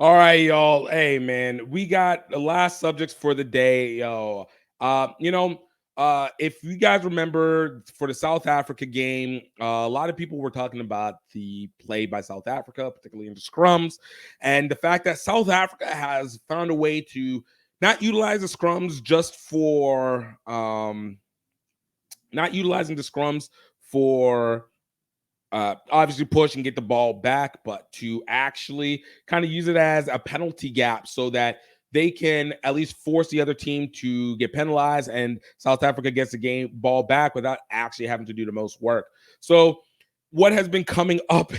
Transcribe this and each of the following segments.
All right, y'all. Hey, man, we got the last subjects for the day, yo. If you guys remember for the South Africa game, a lot of people were talking about the play by South Africa, particularly in the scrums, and the fact that South Africa has found a way to not utilize the scrums just for not utilizing the scrums for obviously push and get the ball back, but to actually kind of use it as a penalty gap so that they can at least force the other team to get penalized and South Africa gets the game ball back without actually having to do the most work. So what has been coming up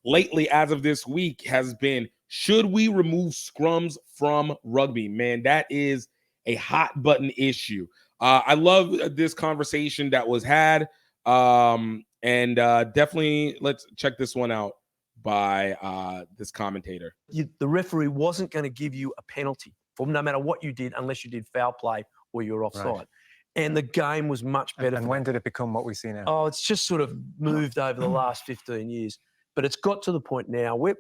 lately as of this week has been, should we remove scrums from rugby? Man, that is a hot button issue. I love this conversation that was had. And definitely let's check this one out by this commentator. The referee wasn't going to give you a penalty for no matter what you did, unless you did foul play or you were offside. Right. And the game was much better. And when did it become what we see now? Oh, it's just sort of moved over the last 15 years. But it's got to the point now where,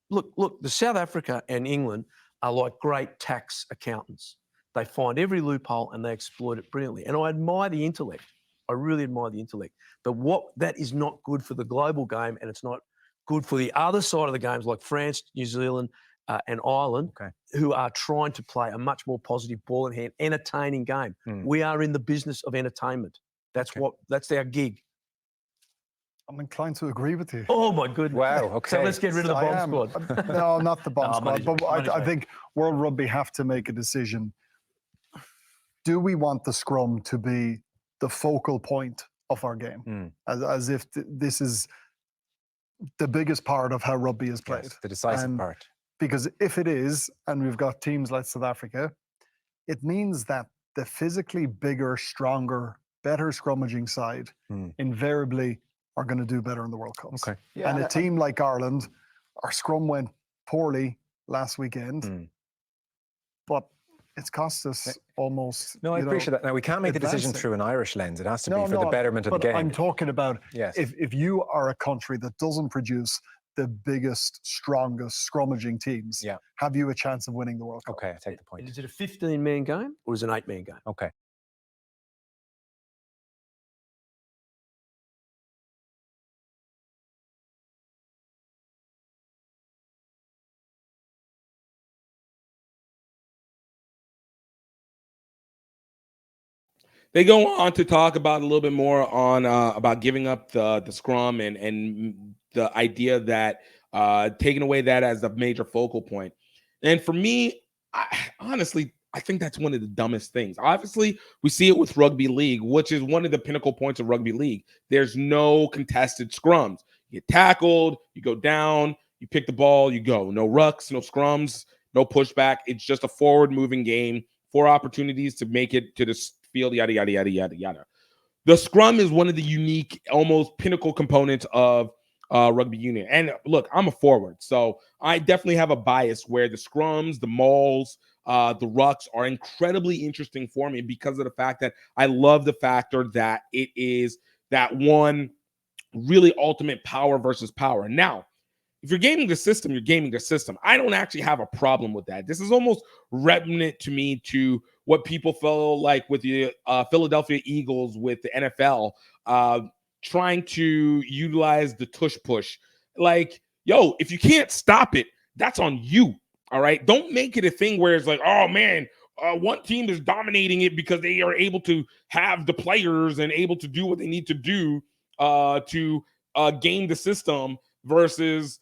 look, the South Africa and England are like great tax accountants. They find every loophole and they exploit it brilliantly. And I admire the intellect. I really admire the intellect. But that is not good for the global game, and it's not good for the other side of the games like France, New Zealand, and Ireland, who are trying to play a much more positive ball in hand, entertaining game. We are in the business of entertainment. That's our gig. I'm inclined to agree with you. Oh, my goodness. Wow, okay. So let's get rid of the bomb squad. No, not the bomb squad. But I think World Rugby have to make a decision. Do we want the scrum to be the focal point of our game? As if this is the biggest part of how rugby is played. Yes, the decisive part. Because if it is, and we've got teams like South Africa, it means that the physically bigger, stronger, better scrummaging side invariably are going to do better in the World Cups. Okay. Yeah, and a team like Ireland, our scrum went poorly last weekend, but it's cost us almost. No, I appreciate that. Now, we can't make the decision through an Irish lens. It has to be for the betterment of the game. I'm talking about if you are a country that doesn't produce the biggest, strongest scrummaging teams, have you a chance of winning the World Cup? Okay, I take the point. Is it a 15-man game or is it an 8-man game? Okay. They go on to talk about a little bit more on about giving up the scrum and the idea that taking away that as a major focal point. And for me, honestly, I think that's one of the dumbest things. Obviously, we see it with rugby league, which is one of the pinnacle points of rugby league. There's no contested scrums. You get tackled, you go down, you pick the ball, you go. No rucks, no scrums, no pushback. It's just a forward moving game, 4 opportunities to make it to the field, yada, yada, yada, yada, yada. The scrum is one of the unique, almost pinnacle components of rugby union. And look, I'm a forward, so I definitely have a bias where the scrums, the mauls, the rucks are incredibly interesting for me because of the fact that I love the factor that it is that one really ultimate power versus power. Now, if you're gaming the system, you're gaming the system. I don't actually have a problem with that. This is almost remnant to me to what people feel like with the Philadelphia Eagles with the NFL trying to utilize the tush push. Like, yo, if you can't stop it, that's on you, all right? Don't make it a thing where it's like, oh, man, one team is dominating it because they are able to have the players and able to do what they need to do to game the system versus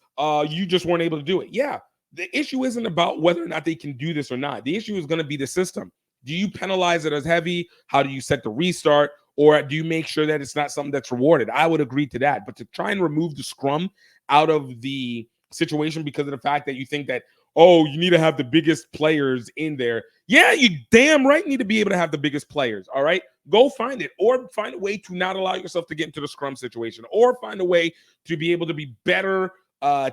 you just weren't able to do it. Yeah, the issue isn't about whether or not they can do this or not. The issue is going to be the system. Do you penalize it as heavy? How do you set the restart? Or do you make sure that it's not something that's rewarded? I would agree to that. But to try and remove the scrum out of the situation because of the fact that you think that, oh, you need to have the biggest players in there. Yeah, you damn right need to be able to have the biggest players, all right? Go find it, or find a way to not allow yourself to get into the scrum situation, or find a way to be able to be better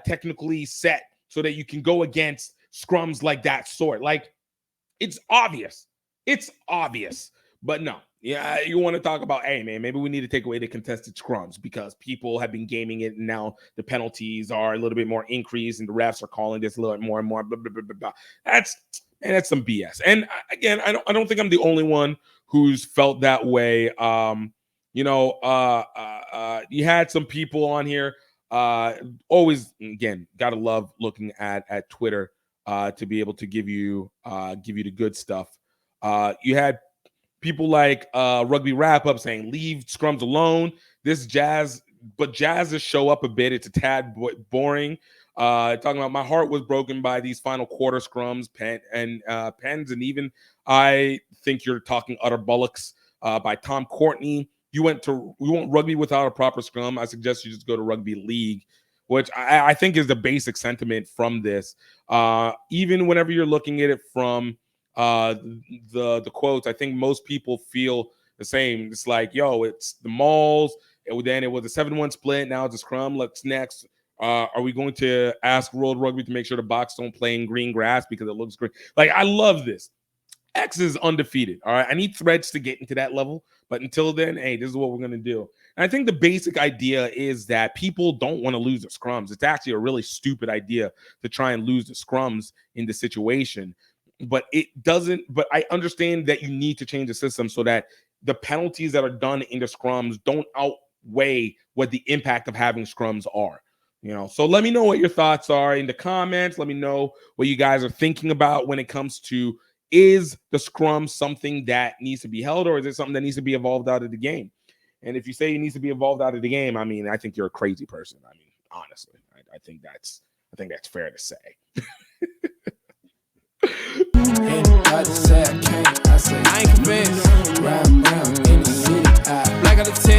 technically set so that you can go against scrums like that sort. Like, it's obvious. It's obvious. But no, Yeah, you want to talk about, hey, man, maybe we need to take away the contested scrums because people have been gaming it, and now the penalties are a little bit more increased, and the refs are calling this a little bit more and more. Blah, blah, blah, blah, blah. That's some BS. And again, I don't think I'm the only one who's felt that way. You had some people on here. Always, again, gotta love looking at Twitter to be able to give you the good stuff. You had people like Rugby Wrap Up saying, leave scrums alone. But Jazz's show up a bit. It's a tad boring. Talking about, my heart was broken by these final quarter scrums, pens, and even I think you're talking utter bullocks by Tom Courtney. We want rugby without a proper scrum. I suggest you just go to rugby league, which I think is the basic sentiment from this. Even whenever you're looking at it from the quotes, I think most people feel the same. It's like, yo, it's the Mauls. Then it was a 7-1 split. Now it's a scrum. What's next? Are we going to ask World Rugby to make sure the box don't play in green grass because it looks green? Like, I love this. X is undefeated. All right. I need Threads to get into that level. But until then, hey, this is what we're going to do. And I think the basic idea is that people don't want to lose the scrums. It's actually a really stupid idea to try and lose the scrums in the situation. But it doesn't. But I understand that you need to change the system so that the penalties that are done in the scrums don't outweigh what the impact of having scrums are. So let me know what your thoughts are in the comments. Let me know what you guys are thinking about when it comes to, is the scrum something that needs to be held, or is it something that needs to be evolved out of the game? And if you say it needs to be evolved out of the game, I mean, I think you're a crazy person. I mean, honestly, I think that's fair to say. I ain't convinced. Rap in the city. Black out of 10.